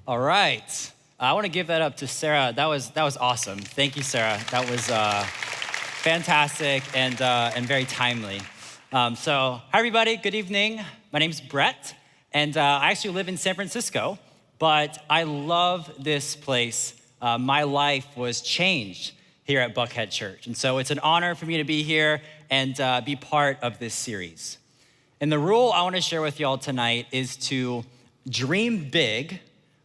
All right. I want to give that up to Sarah. That was awesome. Thank you, Sarah. That was fantastic and very timely. Hi, everybody. Good evening. My name's Brett, and I actually live in San Francisco, but I love this place. My life was changed here at Buckhead Church, and so it's an honor for me to be here and be part of this series. And the rule I want to share with y'all tonight is to dream big,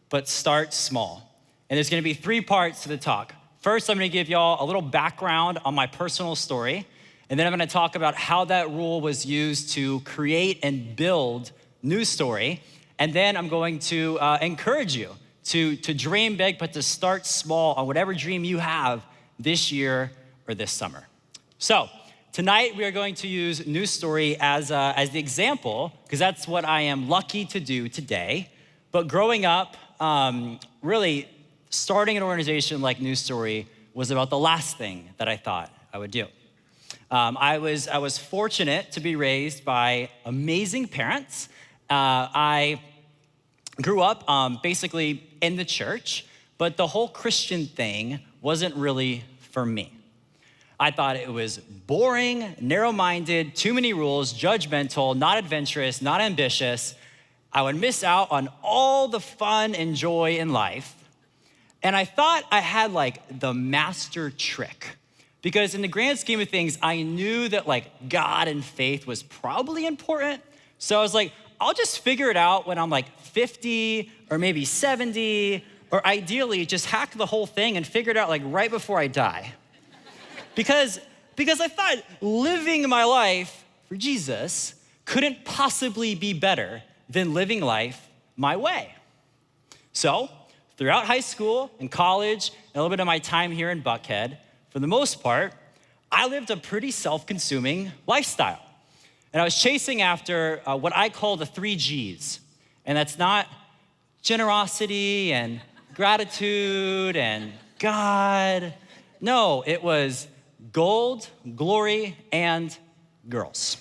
but start small. And there's gonna be 3 parts to the talk. First, I'm gonna give y'all a little background on my personal story, and then I'm gonna talk about how that rule was used to create and build New Story. And then I'm going to encourage you to dream big, but to start small on whatever dream you have this year or this summer. So tonight we are going to use New Story as the example, because that's what I am lucky to do today. But growing up, really starting an organization like New Story was about the last thing that I thought I would do. I was fortunate to be raised by amazing parents. I grew up basically in the church, but the whole Christian thing wasn't really for me. I thought it was boring, narrow-minded, too many rules, judgmental, not adventurous, not ambitious. I would miss out on all the fun and joy in life. And I thought I had like the master trick, because in the grand scheme of things, I knew that like God and faith was probably important. So I was like, I'll just figure it out when I'm like 50 or maybe 70, or ideally just hack the whole thing and figure it out like right before I die. Because I thought living my life for Jesus couldn't possibly be better than living life my way. So throughout high school and college and a little bit of my time here in Buckhead, for the most part, I lived a pretty self-consuming lifestyle. And I was chasing after what I call the 3 Gs. And that's not generosity and gratitude and God. No, it was gold, glory, and girls.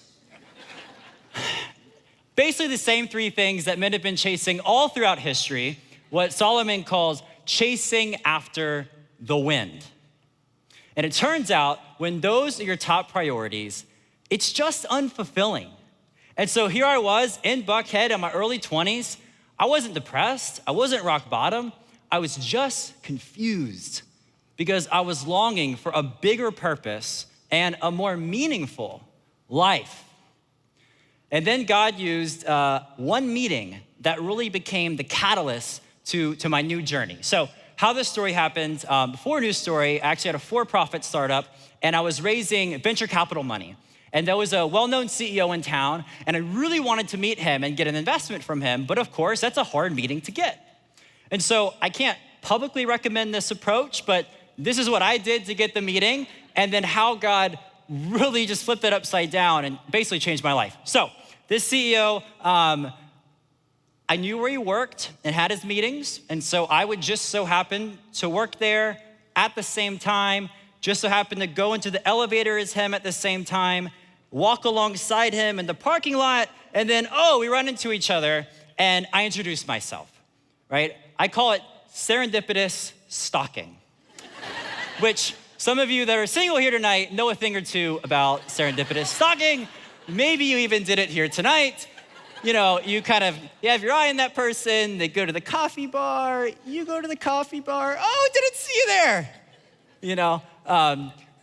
Basically the same 3 things that men have been chasing all throughout history, what Solomon calls chasing after the wind. And it turns out when those are your top priorities, it's just unfulfilling. And so here I was in Buckhead in my early 20s. I wasn't depressed, I wasn't rock bottom, I was just confused because I was longing for a bigger purpose and a more meaningful life. And then God used one meeting that really became the catalyst to my new journey. So how this story happened, before New Story, I actually had a for-profit startup, and I was raising venture capital money. And there was a well-known CEO in town, and I really wanted to meet him and get an investment from him, but of course, that's a hard meeting to get. And so I can't publicly recommend this approach, but this is what I did to get the meeting, and then how God really just flipped it upside down and basically changed my life. So this CEO, I knew where he worked and had his meetings, and so I would just so happen to work there at the same time, just so happen to go into the elevator as him at the same time, walk alongside him in the parking lot, and then, we run into each other, and I introduce myself, right? I call it serendipitous stalking, which some of you that are single here tonight know a thing or two about serendipitous stalking. Maybe you even did it here tonight. You know, you have your eye on that person, they go to the coffee bar, you go to the coffee bar, didn't see you there, you know?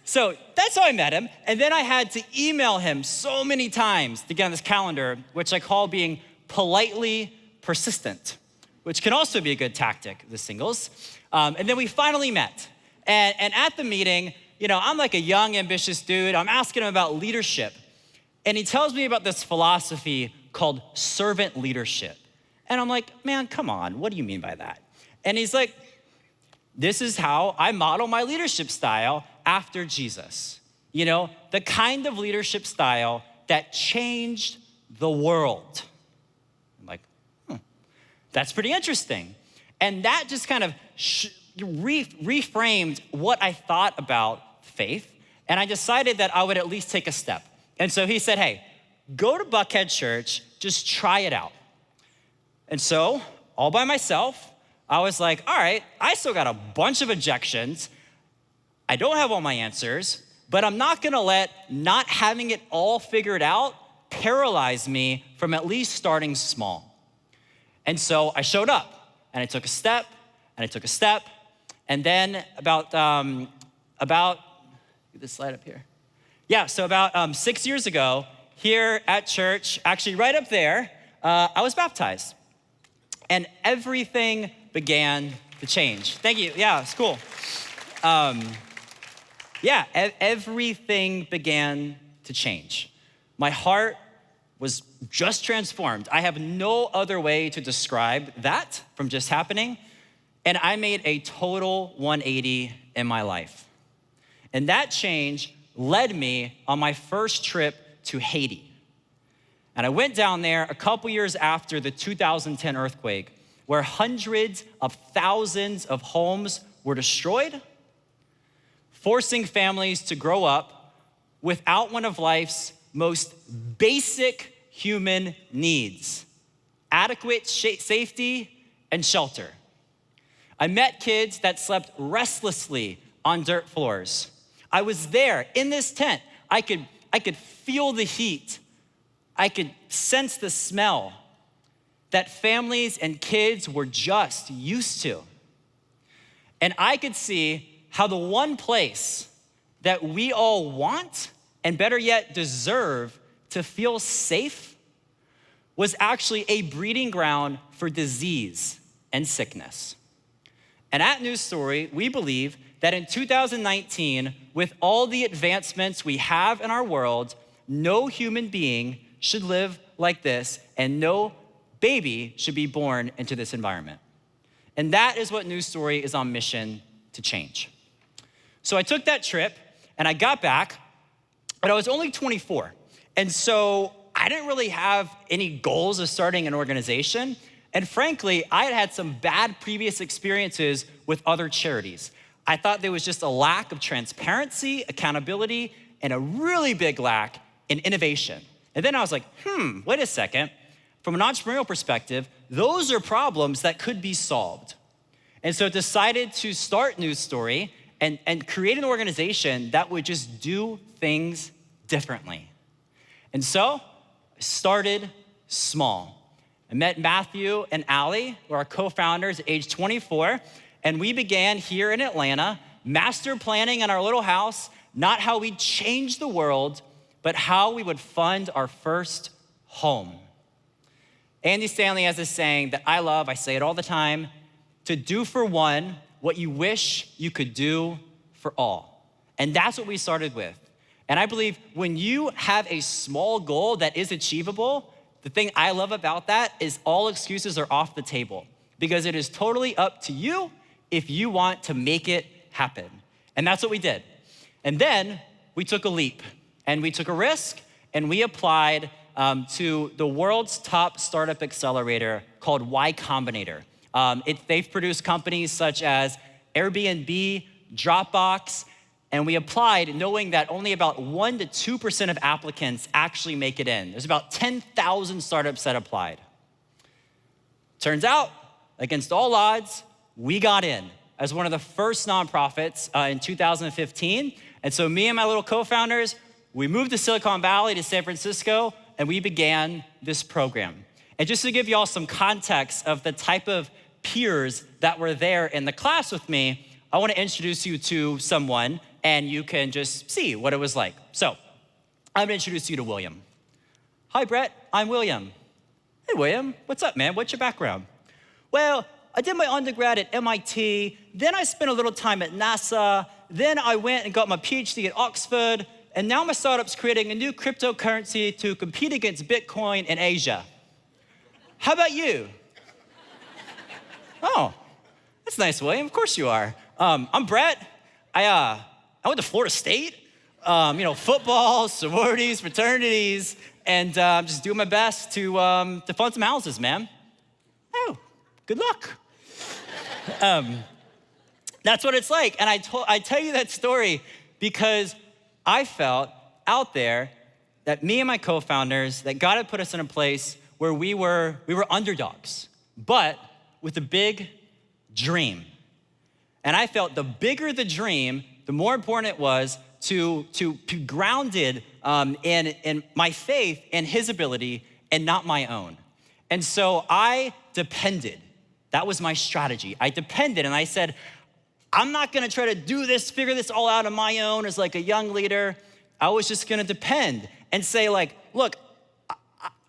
So that's how I met him. And then I had to email him so many times to get on this calendar, which I call being politely persistent, which can also be a good tactic, the singles. And then we finally met. And at the meeting, you know, I'm like a young, ambitious dude. I'm asking him about leadership. And he tells me about this philosophy called servant leadership. And I'm like, man, come on, what do you mean by that? And he's like, this is how I model my leadership style after Jesus. You know, the kind of leadership style that changed the world. I'm like, that's pretty interesting. And that just kind of reframed what I thought about faith. And I decided that I would at least take a step. And so he said, hey, go to Buckhead Church, just try it out. And so, all by myself, I was like, all right, I still got a bunch of objections. I don't have all my answers, but I'm not gonna let not having it all figured out paralyze me from at least starting small. And so I showed up, and I took a step, and I took a step, and then about get this slide up here. Yeah, so about 6 years ago, here at church, actually right up there, I was baptized. And everything began to change. Thank you, yeah, it's cool. Everything began to change. My heart was just transformed. I have no other way to describe that from just happening. And I made a total 180 in my life. And that change led me on my first trip to Haiti. And I went down there a couple years after the 2010 earthquake, where hundreds of thousands of homes were destroyed, forcing families to grow up without one of life's most basic human needs: adequate safety and shelter. I met kids that slept restlessly on dirt floors. I was there in this tent. I could feel the heat. I could sense the smell that families and kids were just used to. And I could see how the one place that we all want, and better yet, deserve to feel safe, was actually a breeding ground for disease and sickness. And at News Story, we believe that in 2019, with all the advancements we have in our world, no human being should live like this, and no baby should be born into this environment. And that is what News Story is on mission to change. So I took that trip, and I got back, but I was only 24. And so I didn't really have any goals of starting an organization. And frankly, I had had some bad previous experiences with other charities. I thought there was just a lack of transparency, accountability, and a really big lack in innovation. And then I was like, wait a second. From an entrepreneurial perspective, those are problems that could be solved. And so I decided to start News Story and create an organization that would just do things differently. And so I started small. I met Matthew and Allie, who are our co-founders at age 24, and we began here in Atlanta, master planning in our little house, not how we'd change the world, but how we would fund our first home. Andy Stanley has this saying that I love, I say it all the time: to do for one what you wish you could do for all. And that's what we started with. And I believe when you have a small goal that is achievable, the thing I love about that is all excuses are off the table, because it is totally up to you if you want to make it happen. And that's what we did. And then we took a leap and we took a risk, and we applied to the world's top startup accelerator called Y Combinator. They've produced companies such as Airbnb, Dropbox, and we applied knowing that only about 1 to 2% of applicants actually make it in. There's about 10,000 startups that applied. Turns out, against all odds, we got in as one of the first nonprofits in 2015. And so me and my little co-founders, we moved to Silicon Valley, to San Francisco, and we began this program. And just to give you all some context of the type of peers that were there in the class with me, I want to introduce you to someone, and you can just see what it was like. So I'm gonna introduce you to William. Hi, Brett, I'm William. Hey, William, what's up, man? What's your background? Well, I did my undergrad at MIT, then I spent a little time at NASA, then I went and got my PhD at Oxford, and now my startup's creating a new cryptocurrency to compete against Bitcoin in Asia. How about you? Oh, that's nice, William. Of course you are. I'm Brett. I went to Florida State. Football, sororities, fraternities, and I'm just doing my best to fund some houses, man. Oh, good luck. That's what it's like. And I tell you that story because I felt out there that me and my co-founders, that God had put us in a place where we were underdogs, but with a big dream. And I felt the bigger the dream, the more important it was to be grounded in my faith and his ability and not my own. And so I depended. That was my strategy. I depended and I said, I'm not gonna try to do this, figure this all out on my own as like a young leader. I was just gonna depend and say like, look,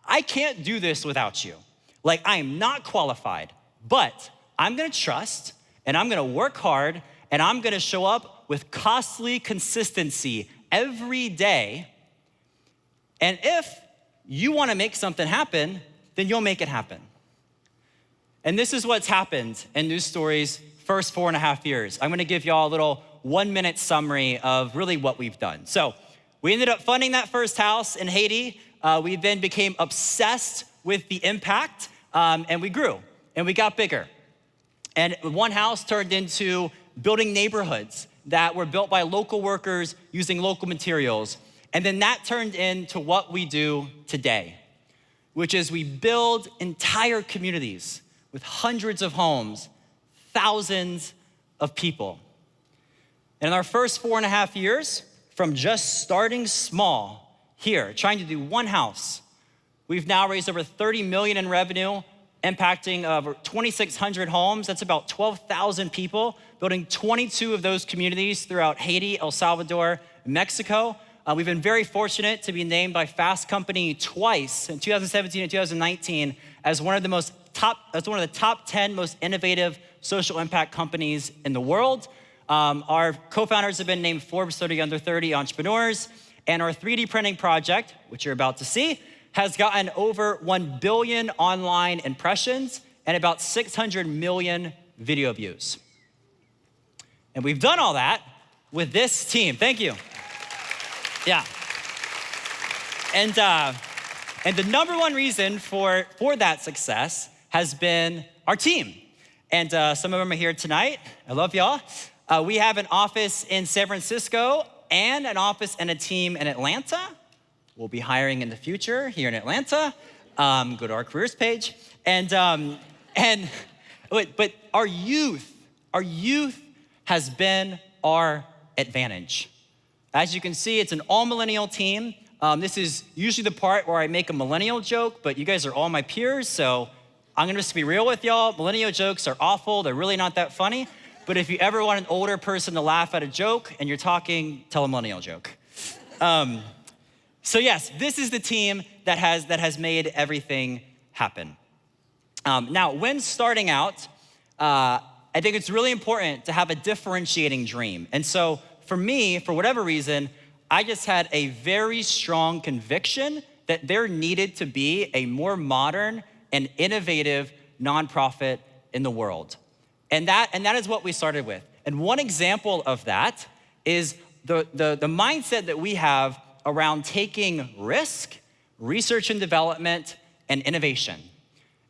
I can't do this without you. Like I am not qualified, but I'm gonna trust and I'm gonna work hard and I'm gonna show up with costly consistency every day. And if you wanna make something happen, then you'll make it happen. And this is what's happened in News Story's first 4.5 years. I'm gonna give y'all a little 1-minute summary of really what we've done. So we ended up funding that first house in Haiti. We then became obsessed with the impact and we grew and we got bigger. And one house turned into building neighborhoods that were built by local workers using local materials. And then that turned into what we do today, which is we build entire communities with hundreds of homes, thousands of people. And in our first 4.5 years, from just starting small here, trying to do one house, we've now raised over $30 million in revenue, impacting over 2,600 homes. That's about 12,000 people, building 22 of those communities throughout Haiti, El Salvador, Mexico. We've been very fortunate to be named by Fast Company twice in 2017 and 2019 as one of the top 10 most innovative social impact companies in the world. Our co-founders have been named Forbes 30 Under 30 Entrepreneurs, and our 3D printing project, which you're about to see, has gotten over 1 billion online impressions and about 600 million video views. And we've done all that with this team. Thank you. Yeah. And the number one reason for that success has been our team. And some of them are here tonight. I love y'all. We have an office in San Francisco and an office and a team in Atlanta. We'll be hiring in the future here in Atlanta. Go to our careers page. But our youth has been our advantage. As you can see, it's an all millennial team. This is usually the part where I make a millennial joke, but you guys are all my peers, so I'm gonna just be real with y'all. Millennial jokes are awful. They're really not that funny. But if you ever want an older person to laugh at a joke and you're talking, tell a millennial joke. So yes, this is the team that has made everything happen. Now, when starting out, I think it's really important to have a differentiating dream. And so for me, for whatever reason, I just had a very strong conviction that there needed to be a more modern and innovative nonprofit in the world. And that is what we started with. And one example of that is the mindset that we have around taking risk, research and development, and innovation.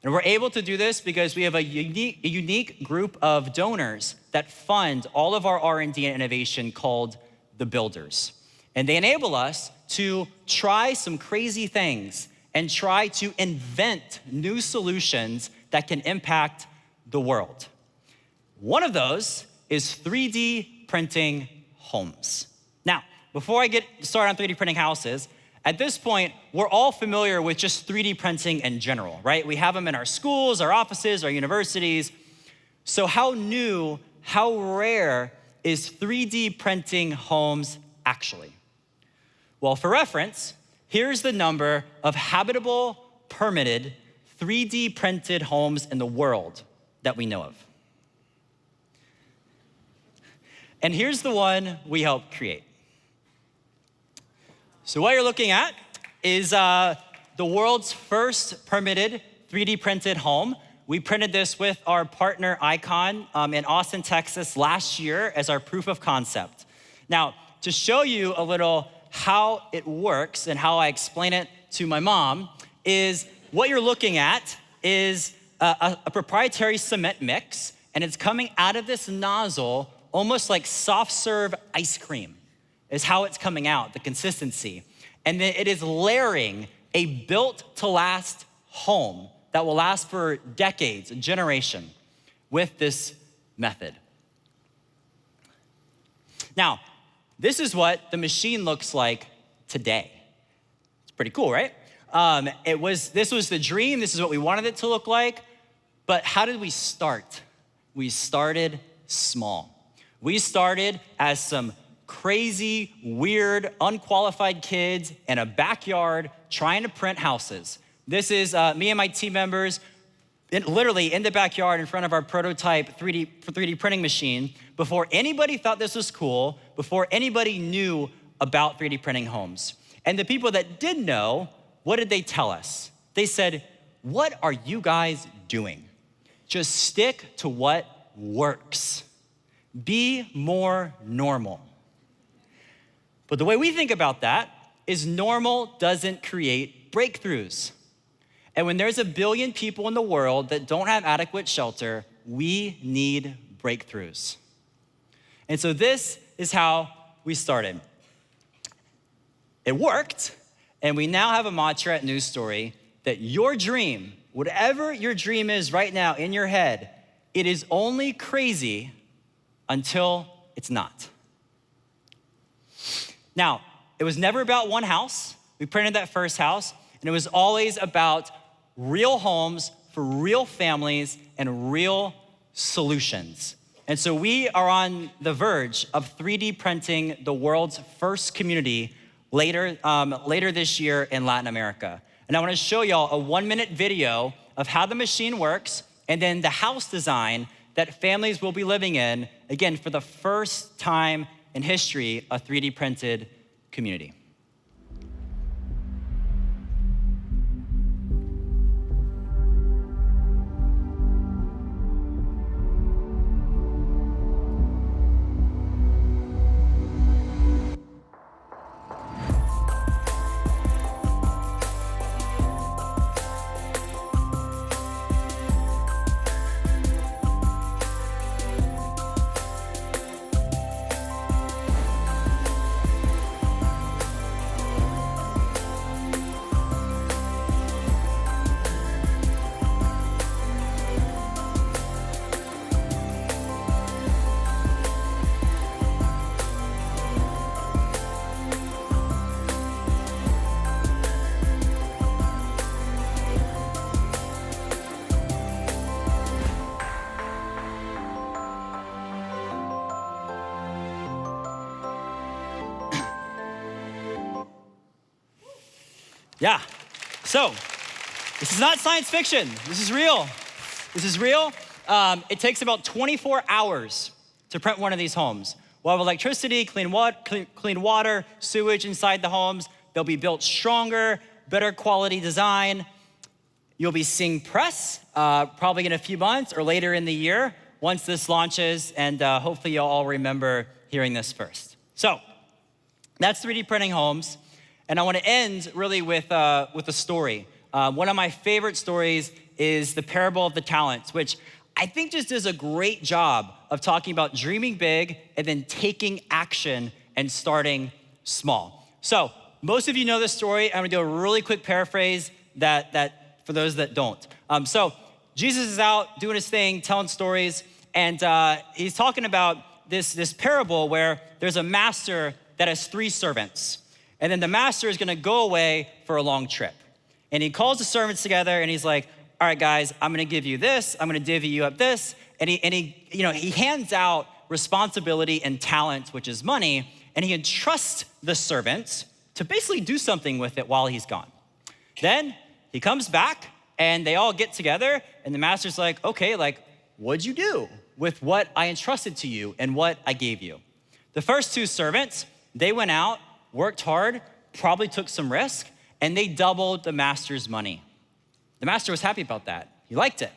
And we're able to do this because we have a unique group of donors that fund all of our R&D and innovation called the Builders. And they enable us to try some crazy things and try to invent new solutions that can impact the world. One of those is 3D printing homes. Now, before I get started on 3D printing houses, at this point, we're all familiar with just 3D printing in general, right? We have them in our schools, our offices, our universities. So how new, how rare is 3D printing homes actually? Well, for reference, here's the number of habitable, permitted, 3D printed homes in the world that we know of. And here's the one we helped create. So what you're looking at is the world's first permitted 3D printed home. We printed this with our partner Icon in Austin, Texas last year as our proof of concept. Now, to show you a little how it works and how I explain it to my mom is what you're looking at is a proprietary cement mix, and it's coming out of this nozzle almost like soft serve ice cream is how it's coming out, the consistency. And then it is layering a built to last home that will last for decades, a generation, with this method. Now, this is what the machine looks like today. It's pretty cool, right? This was the dream. This is what we wanted it to look like. But how did we start? We started small. We started as some crazy, weird, unqualified kids in a backyard trying to print houses. This is me and my team members literally in the backyard in front of our prototype 3D printing machine before anybody thought this was cool, before anybody knew about 3D printing homes. And the people that did know, what did they tell us? They said, "What are you guys doing? Just stick to what works. Be more normal." But the way we think about that is normal doesn't create breakthroughs. And when there's 1 billion people in the world that don't have adequate shelter, we need breakthroughs. And so this is how we started. It worked, and we now have a mantra at News Story that your dream, whatever your dream is right now in your head, it is only crazy until it's not. Now, it was never about one house. We printed that first house, and it was always about real homes for real families and real solutions. And so we are on the verge of 3D printing the world's first community later this year in Latin America. And I want to show y'all a 1-minute video of how the machine works and then the house design that families will be living in, again, for the first time in history, a 3D printed community. Yeah, so this is not science fiction. This is real. This is real. It takes about 24 hours to print one of these homes. We'll have electricity, clean water, sewage inside the homes. They'll be built stronger, better quality design. You'll be seeing press probably in a few months or later in the year once this launches, and hopefully you'll all remember hearing this first. So that's 3D printing homes. And I want to end really with a story. One of my favorite stories is the parable of the talents, which I think just does a great job of talking about dreaming big and then taking action and starting small. So most of you know this story. I'm gonna do a really quick paraphrase that for those that don't. So Jesus is out doing his thing, telling stories, and he's talking about this parable where there's a master that has 3 servants. And then the master is gonna go away for a long trip. And he calls the servants together and he's like, all right, guys, I'm gonna give you this, I'm gonna divvy you up this. And he hands out responsibility and talent, which is money, and he entrusts the servants to basically do something with it while he's gone. Then he comes back and they all get together and the master's like, okay, like, what'd you do with what I entrusted to you and what I gave you? The first 2 servants, they went out, worked hard, probably took some risk, and they doubled the master's money. The master was happy about that. He liked it.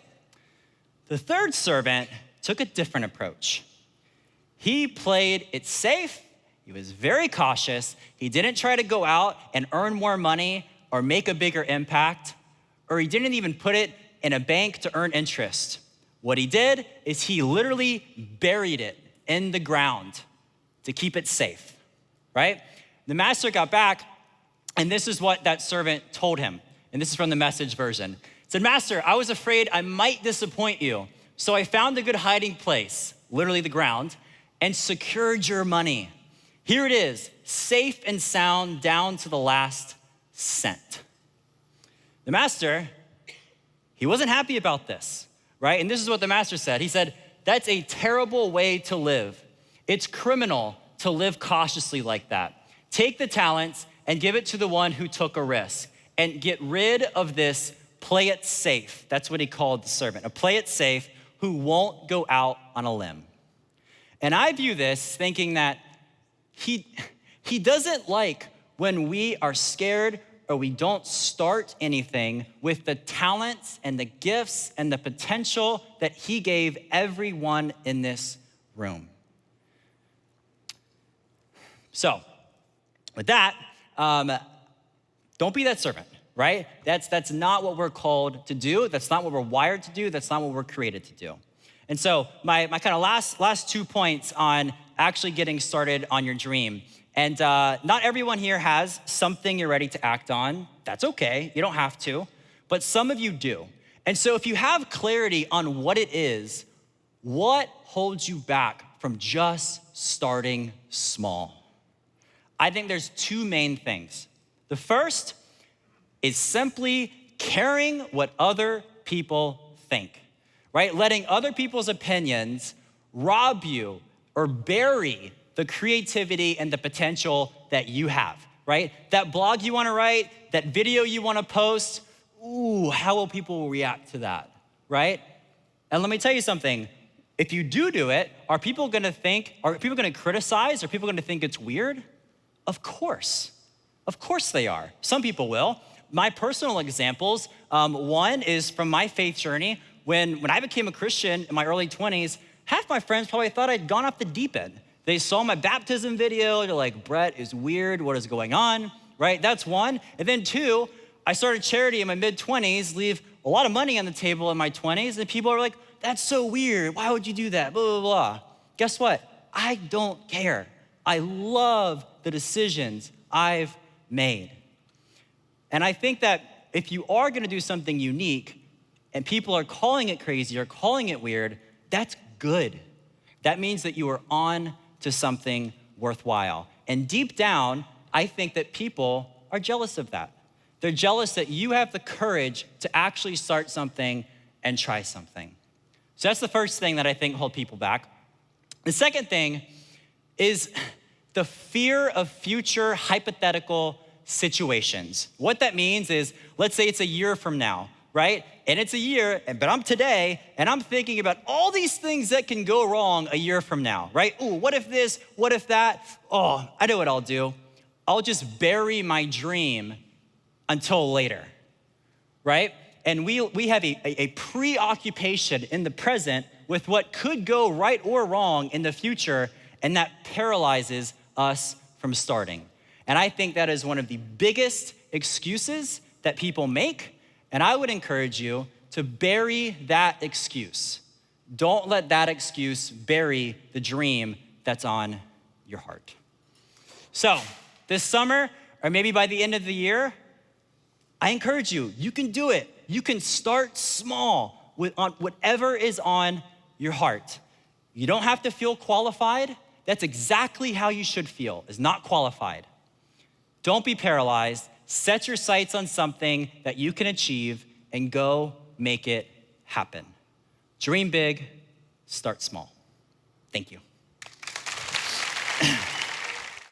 The 3rd servant took a different approach. He played it safe. He was very cautious. He didn't try to go out and earn more money or make a bigger impact, or he didn't even put it in a bank to earn interest. What he did is he literally buried it in the ground to keep it safe, right? The master got back, and this is what that servant told him. And this is from the Message version. It said, "Master, I was afraid I might disappoint you, So I found a good hiding place, literally the ground, and secured your money. Here it is, safe and sound down to the last cent. The master, he wasn't happy about this, right? And this is what the master said. He said, that's a terrible way to live. It's criminal to live cautiously like that. Take the talents and give it to the one who took a risk and get rid of this play it safe. That's what he called the servant, a play it safe who won't go out on a limb. And I view this thinking that he doesn't like when we are scared or we don't start anything with the talents and the gifts and the potential that he gave everyone in this room. So, with that, don't be that servant, right? That's not what we're called to do. That's not what we're wired to do. That's not what we're created to do. And so my kind of last 2 points on actually getting started on your dream. And not everyone here has something you're ready to act on. That's okay, you don't have to, but some of you do. And so if you have clarity on what it is, what holds you back from just starting small? I think there's two main things. The first is simply caring what other people think, right? Letting other people's opinions rob you or bury the creativity and the potential that you have, right? That blog you wanna write, that video you wanna post, ooh, how will people react to that, right? And let me tell you something, if you do it, are people gonna criticize? Are people gonna think it's weird? Of course they are. Some people will. My personal examples, one is from my faith journey. When I became a Christian in my early 20s, half my friends probably thought I'd gone off the deep end. They saw my baptism video, they're like, Brett is weird, what is going on, right? That's one. And then two, I started charity in my mid-20s, leave a lot of money on the table in my 20s, and people are like, that's so weird, why would you do that, blah, blah, blah. Guess what? I don't care. I love the decisions I've made. And I think that if you are gonna do something unique and people are calling it crazy or calling it weird, that's good. That means that you are on to something worthwhile. And deep down, I think that people are jealous of that. They're jealous that you have the courage to actually start something and try something. So that's the first thing that I think hold people back. The second thing is the fear of future hypothetical situations. What that means is, let's say it's a year from now, right? And it's a year, but I'm today, and I'm thinking about all these things that can go wrong a year from now, right? Ooh, what if this, what if that? Oh, I know what I'll do. I'll just bury my dream until later, right? And we have a preoccupation in the present with what could go right or wrong in the future, and that paralyzes us from starting. And I think that is one of the biggest excuses that people make, and I would encourage you to bury that excuse. Don't let that excuse bury the dream that's on your heart. So this summer, or maybe by the end of the year, I encourage you, you can do it. You can start small on whatever is on your heart. You don't have to feel qualified. That's exactly how you should feel, is not qualified. Don't be paralyzed. Set your sights on something that you can achieve and go make it happen. Dream big, start small. Thank you.